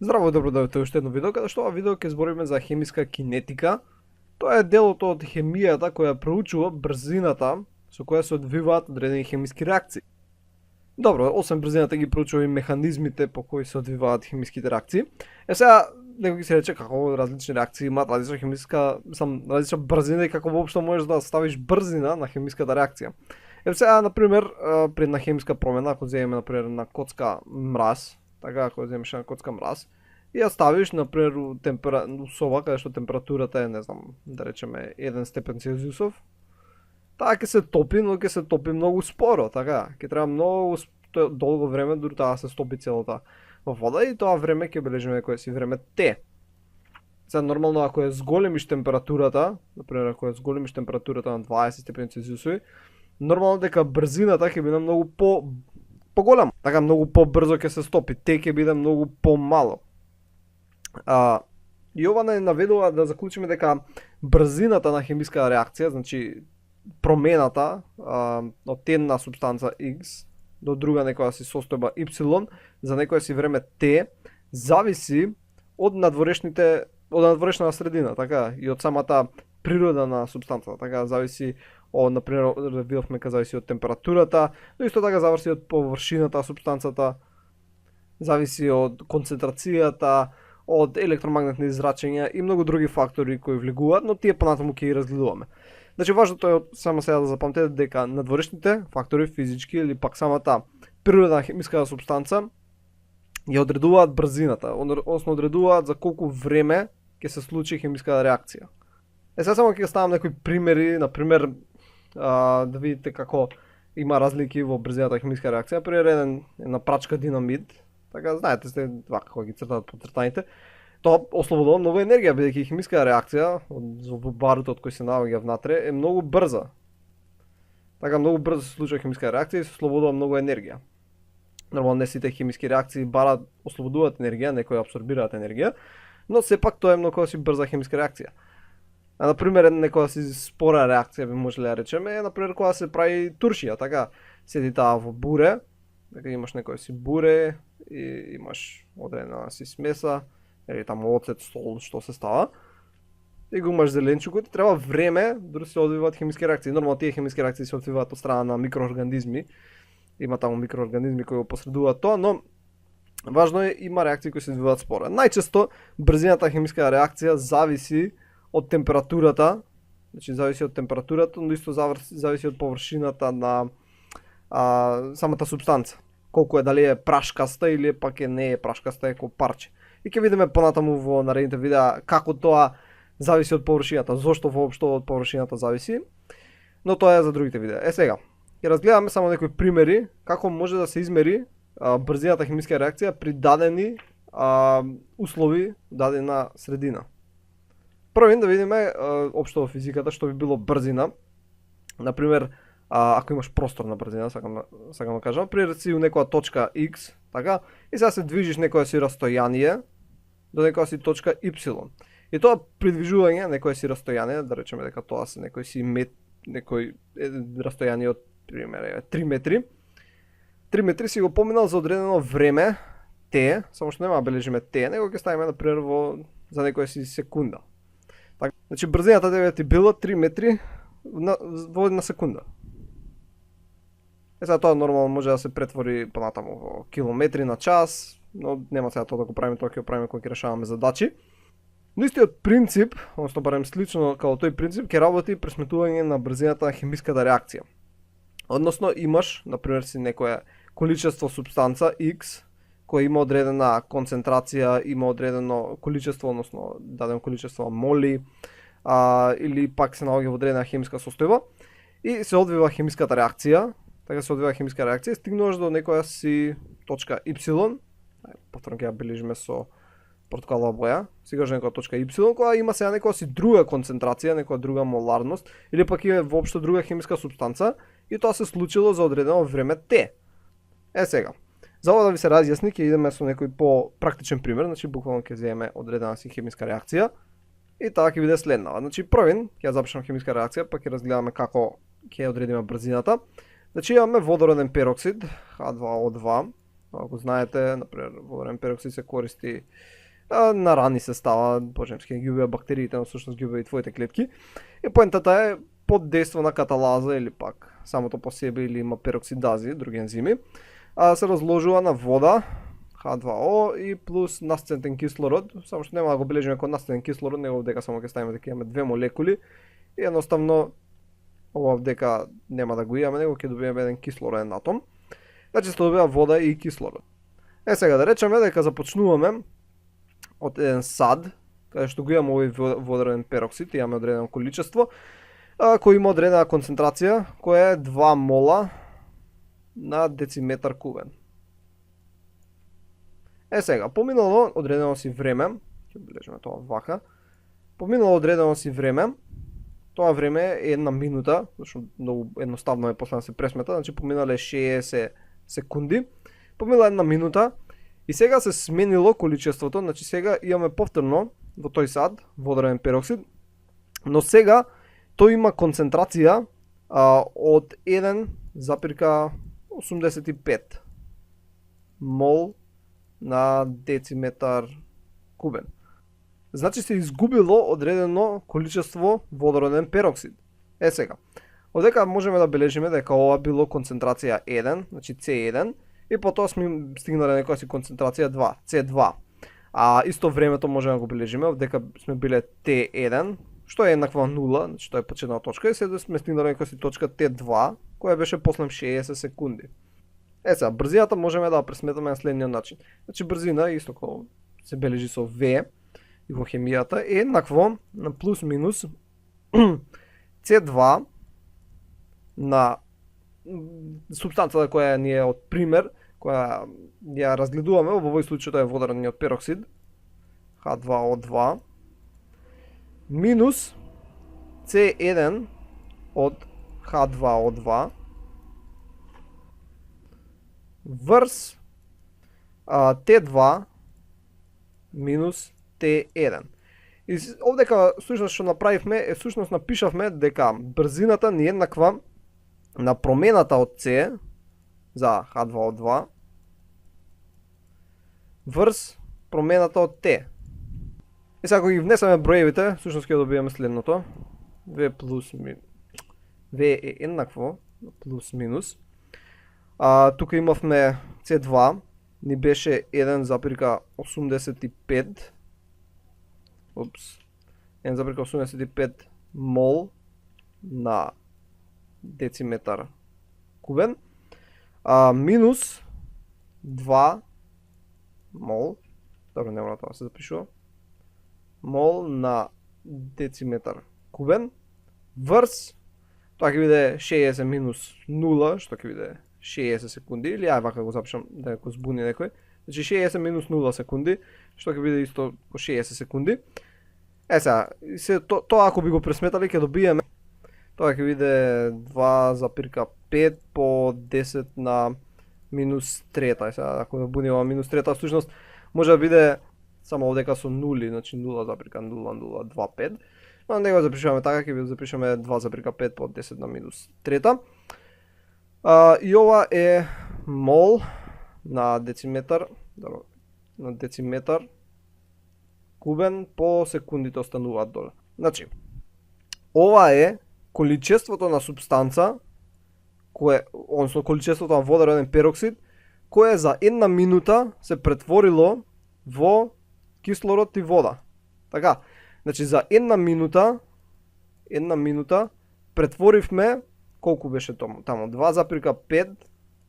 Здраво и добро дојдовте уште едно видео, каде што ова видео ќе збориме за хемиска кинетика. Тоа е делото од хемијата која проучува брзината со која се одвиваат одредени хемиски реакции. Добро, освен брзината ги проучува и механизмите по кои се одвиваат хемиските реакции. Сега некој ќе се рече како различни реакции имаат различна хемиска, различна брзина и како воопшто можеш да ставиш брзина на хемиската реакција. Сега на пример, при една хемиска промена, ако земеме на пример на коцка мраз, така ако земеш една коцка мраз и ја ставиш на пример у соба каде што температурата е, не знам, да речеме 1 степен Целзиусов, таа ќе се топи, но ќе се топи многу споро, така, ќе треба многу долго време дури таа се стопи целата во вода и тоа време ќе бележиме некое си време Т. Сега нормално ако ја зголемиш температурата, например ако ја зголемиш температурата на 20 степени Целзиусови, нормално дека брзината ќе биде многу поголема, така многу побрзо ќе се стопи, Т ќе биде многу помало. И ова не наведува да заклучиме дека брзината на хемиска реакција, значи промената од една супстанца X до друга некоја си состојба Y за некоја си време T зависи од надворешната средина, така, и од самата природа на супстанцата, така, зависи од, например, видовме дека зависи од температурата, но исто така зависи од површината на супстанцата, зависи од концентрацијата, од електромагнетни зрачења и многу други фактори кои влегуваат, но тие понатаму ќе ги разгледуваме. Значи важното е само сега да запамтите дека надворешните фактори физички или пак самата природа на хемиската супстанца ја одредуваат брзината, односно одредуваат за колку време ќе се случи хемиската реакција. Сега само ќе ставам некои примери, на пример да видите како има разлики во брзината на хемиска реакција. Например, една прачка динамит, така знаете сте вака кога ги цртаат поцртаните, тоа ослободува многу енергија, бидејќи хемиска реакција од барутот кој се наоѓа внатре е многу брза. Така многу брзо се случува хемиска реакција и се ослободува многу енергија. Нормално не сите хемиски реакции ослободуваат енергија, некои апсорбираат енергија, но сепак тоа е многу си брза хемиска реакција. Например, некоја си спора реакција би можеле да речеме, например кога се прави туршија, така седи таа во буре, дека имаш некој си буре и имаш одредена си смеса, или таму оцет, сол, што се става, и го имаш зеленчукот, треба време дори се одвиваат хемиски реакции. Нормално тие хемиски реакции се одвиваат од страна на микроорганизми, има таму микроорганизми кои го посредуваат тоа, но важно е има реакции кои се одвиваат споро. Најчесто брзината на хемиска реакција зависи од температурата, значи зависи од температурата, но исто зависи од површината на самата супстанца. Колку е, дали е прашкаста или пак не е прашкаста, е како парче. И ќе видиме понатаму во наредните видеа како тоа зависи од површината, зошто воопшто од површината зависи, но тоа е за другите видеа. Сега, ќе разгледаме само некои примери како може да се измери брзината хемиска реакција при дадени услови, дадена средина. Прво да видиме општо во физиката што би било брзина. Например, ако имаш просторна брзина, сакам да кажам, пример си у некоја точка X, така, и сега се движиш некоја си растојание до некоја си точка Y. И тоа придвижување некоја си растојание, да речеме дека тоа се некој си некој растојание од пример 3 метри. 3 метри си го поминал за одредено време Т, само што нема да бележиме Т, него ќе ставиме например за некоја си секунда. Така, значи брзината тебе ти била 3 метри во една секунда. Сега тоа нормално може да се претвори понатаму во километри на час, но нема сега тоа да го правиме, тоа ќе го правиме кога ќе решаваме задачи. Но истиот принцип, односно барем слично како тој принцип, ќе работи при сметување на брзината на хемиската реакција. Односно имаш, например, си некоја количество супстанца X, која има одредена концентрација, има одредено количество, односно дадено количество моли, или пак се наоѓа во одредена хемиска состојба и се одвива хемиската реакција. Така се одвива хемиска реакција, стигнуваш до некоја си точка Y, повторно ќе ја бележиме со портокалова боја, стигаш до некоја точка Y, која има сега некоја си друга концентрација, некоја друга моларност, или пак е воопшто друга хемиска супстанца, и тоа се случило за одредено време Т. Сега, за ова да ви се разјасни, ќе идеме со некој по-практичен пример, значи буквално ќе земеме одредена си хемиска реакција, и таа ќе биде следнава. Значи првин, ќе ја запишам хемиска реакција, па ќе разгледаме како ќе одредиме брзината. Значи имаме водороден пероксид, H2O2, Ако знаете, например, водороден пероксид се користи на рани се става, почнемски ги убива бактериите, но всъщност ги убива и твоите клетки. И поентата е под действо на каталаза или пак самото по себе или има пероксидази, други ензими, се разложува на вода, H2O и плюс насцентен кислород, само што нема да го бележиме како насцентен кислород, него дека само ќе ставиме дека имаме две молекули и едноставно ова дека нема да го имаме, него ќе добиеме еден кислороден атом. Значи се добива вода и кислород. Сега да речеме дека започнуваме од еден сад, каде што го имаме овој водороден пероксид, имаме одредено количество, кој има одредена концентрација, која е 2 мола на дециметар кубен. Сега, поминало одредено си време, ќе бележиме тоа вака, поминало одредено си време, тоа време е 1 минута, зашто многу едноставно е после да се пресмета, значи поминале 60 секунди, поминала 1 минута и сега се сменило количеството, значи сега имаме повторно во тој сад водороден пероксид, но сега тој има концентрација од 1,85 мол на дециметар кубен. Значи се изгубило одредено количество водороден пероксид. Сега, одека можеме да бележиме дека ова било концентрација 1, значи C1, и потоа сме стигнале некоја си концентрација 2, C2. Исто времето можеме да го бележиме, одека сме биле T1, што е еднаква 0, значи тоа е почетна точка, и сега сме стигнале некоја си точка T2, која беше после 60 секунди. Сега, брзината можеме да ја пресметаме на следниот начин. Значи брзина, исто како се бележи со V и во хемијата, е еднакво на плюс минус C2 на субстанцата која ни е од пример, која ја разгледуваме, во овој случај тоа е водородниот пероксид, H2O2, минус C1 од H2O2 врз T2 минус T1. И овдека всушност што направивме е всушност напишавме дека брзината ни е еднаква на промената од C за H2O2 врз промената од T. И сега ако ги внесеме броевите, всушност ќе добиеме следното. V е еднакво плюс минус. Тука имавме C2, ни беше 1,85 1,85 мол на дециметар кубен, минус 2 мол, добро, не мора тоа се запишува, мол на дециметар кубен, врз, тоа ќе биде 60 минус 0, што ќе биде 60 секунди, или ај вака го запишам да го збуни некој. Значи 60 минус 0 секунди, што ќе биде исто по 60 секунди. Сега, тоа ако би го пресметали ќе добиеме, тоа ќе биде 2,5 по 10 на минус трета. Сега, ако да буни ова минус трета, всушност може да биде само овдека со нули, значи 0,0025. Но не го запишуваме така, ќе го запишаме 2,5 по 10 на минус трета. И ова е мол на дециметар, кубен по секундите остануваат доле. Значи, ова е количеството на субстанца, односно количеството на водороден пероксид, кое за една минута се претворило во кислород и вода. Така, значи за една минута претворивме, колку беше таму? 2,5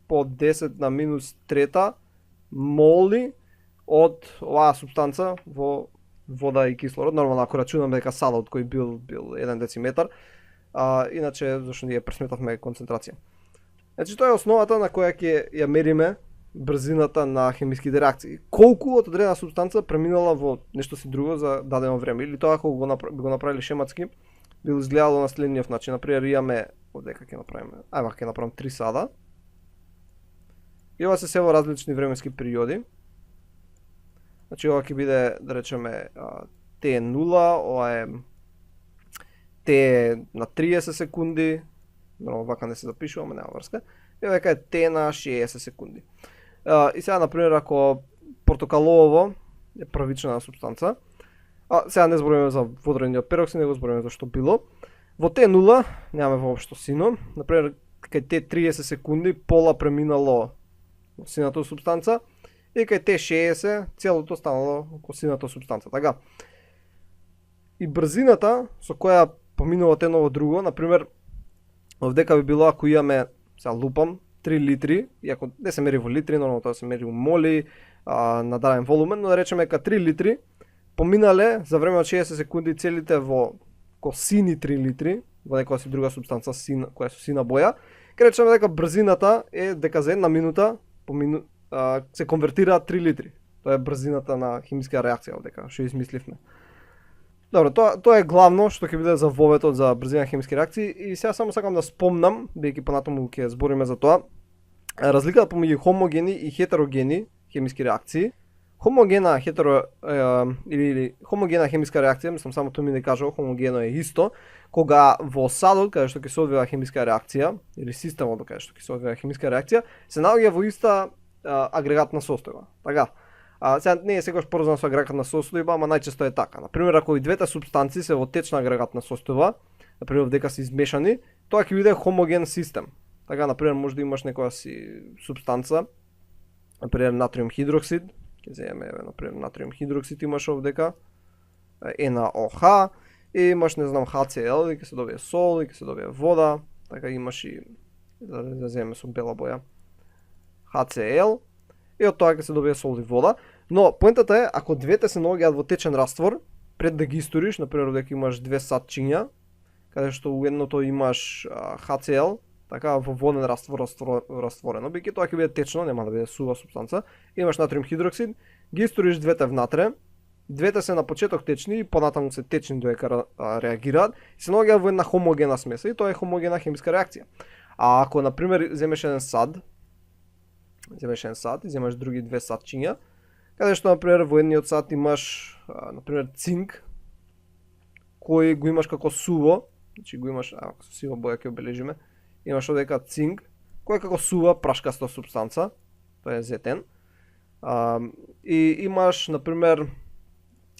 по 10 на минус трета моли од оваа субстанца во вода и кислород. Нормално ако рачунаме дека садот кој бил 1 дециметар, иначе зашто ние пресметавме концентрација. Значи тоа е основата на која ќе ја мериме брзината на хемиските реакции. Колку од одредена субстанца преминала во нешто си друго за дадено време, или тоа ако го направиле шематски, би изгледало на следниот начин. Например, имаме одека ќе направиме. Ајде ќе направам 3 сада. И ова се во различни временски периоди. Значи ова ќе биде, да речеме, T0, ова е T на 30 секунди. Нормално вака не се запишуваме, нема врска. И ова е T на 60 секунди. И сега, например, ако портокалово е првична супстанца, сега не збориме за водородниот пероксид, не го збориме за што било. Во Т0 немаме воопшто сино. Например, кај Т30 секунди пола преминало сината супстанца и кај Т60 целото станало околу сината супстанца. Така. И брзината со која поминува едно во друго, например, овдека би било ако имаме, сега лупам, 3 литри, иако не се мери во литри, нормално тоа се мери во моли, на даден волумен, но да речеме ка 3 литри, поминале за време од 60 секунди целите во сини 3 литри, во некоја си друга субстанца која со сина боја, ке речеме дека брзината е дека за една минута се конвертира 3 литри. Тоа е брзината на химиска реакција овдека, што измисливме. Добро, тоа е главно што ќе биде за воветот за брзина на хемиски реакции и сега само сакам да спомнам, бидејќи понатаму ќе збориме за тоа, разликата помеѓу хомогени и хетерогени хемиски реакции. Хомогена хомогена хемиска реакција, мислам само тоа ми не кажува, хомогено е исто, кога во садот каде што ќе се одвива хемиска реакција или системот каде што ќе се одвива хемиска реакција, се наоѓа во иста агрегатна состојба. Така. Сега не е секогаш поврзано со агрегатна состојба, ама најчесто е така. Например, ако и двете супстанции се во течна агрегатна состојба, например, дека се измешани, тоа ќе биде хомоген систем. Така, например, може да имаш некоја си супстанца, например, натриум хидроксид, ќе земеме, например, натриум хидроксид имаш овдека, NaOH, и имаш, не знам, HCl, и ќе се добие сол, и ќе се добие вода, така имаш и, да земеме со бела боја, HCl, и од тоа ќе се добие сол и вода. Но поентата е, ако двете се наоѓаат во течен раствор, пред да ги историш, например, дека имаш две садчиња, каде што у едното имаш HCl, така во воден раствор растворено, биќе тоа ќе биде течно, нема да биде сува супстанца. Имаш натриум хидроксид, ги историш двете внатре, двете се на почеток течни и понатаму се течни додека реагираат и се наоѓаат во една хомогена смеса и тоа е хомогена хемиска реакција. А ако на пример земеш еден сад, и земаш други две садчиња, каде што на пример во едниот сад имаш на пример цинк, кој го имаш како суво, значи го имаш, со сива боја ќе обележиме, имаш овдека цинк, кој е како сува прашкаста супстанца, тоа е Zn. И имаш на пример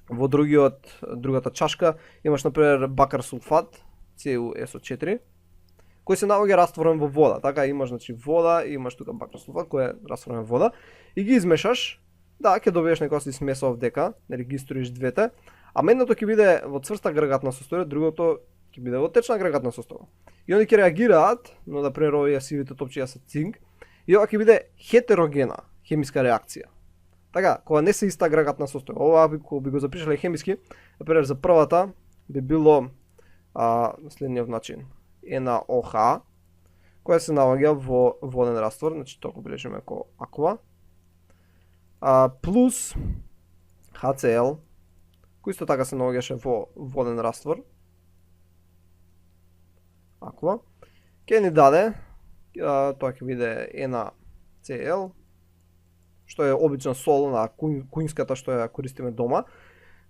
во другата чашка имаш на пример бакар сулфат, CuSO4, кој се наоѓа растворен во вода. Така имаш значи вода, имаш тука бакар сулфат кој е растворен во вода и ги измешаш. Да, ќе добиеш некоја си смеса овдека, нели ги историш двете, а едното ќе биде во цврста агрегатна состојба, другото ќе биде во течна агрегатна состојба. И они ќе реагираат, но да пример овие сивите топчиња се цинк, и ова ќе биде хетерогена хемиска реакција. Така, кога не се иста агрегатна состојба, ова би го запишале хемиски, например за првата би било на следниот начин. NaOH, која се наоѓа во воден раствор, значи тоа го бележиме како аква, плюс HCl, кој исто така се наоѓаше во воден раствор, аква, ќе ни даде, тоа ќе биде NaCl, што е обична сол на куинската што ја користиме дома,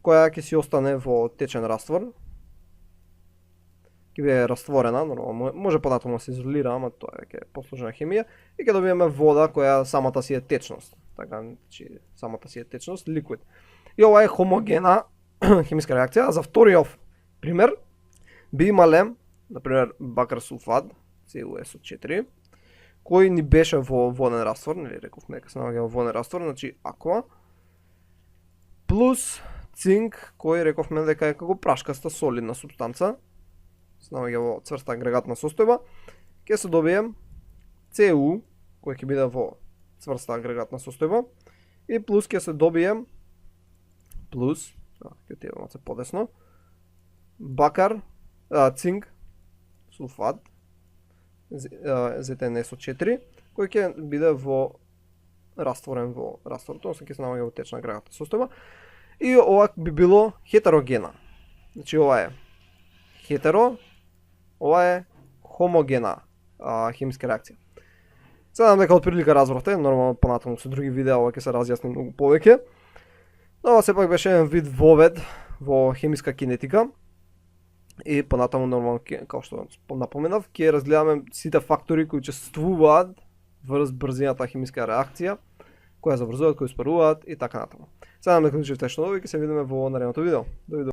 која ќе си остане во течен раствор, ќе биде растворена, нормално може понатаму да се изолира, ама тоа е посложена хемија и ќе добиеме вода која самата си е течност. Така, значи самата си е течност, ликвид. И ова е хомогена хемиска реакција. А за вториот пример би имале, например, бакар сулфат, CuSO4, кој ни беше во воден раствор, нели рековме дека се наоѓа во воден раствор, значи аква, плюс цинк, кој рековме дека е како прашкаста солидна супстанца, се наоѓа во цврста агрегатна состојба, ќе се добие Cu, кој ќе биде во цврста агрегатна состојба, и плюс ќе се добие ќе ти малку подесно, бакар, цинк, сулфат, ZnSO4, кој ќе биде растворен во растворот, односно ќе се наоѓа во течна агрегатна состојба, и ова би било хетерогена. Значи ова е хетеро, ова е хомогена хемиска реакција. Сега дека од прилика разбравте, нормално понатаму со други видеа ова ќе се разјасни многу повеќе. Но ова сепак беше еден вид вовед во хемиска кинетика. И понатаму нормално, како што напоменав, ќе разгледаме сите фактори кои учествуваат врз брзината хемиска реакција кои ја заврзуваат, кои успоруваат и така натаму. Се надам дека научивте што ново и ќе се видиме во наредното видео. Довидување.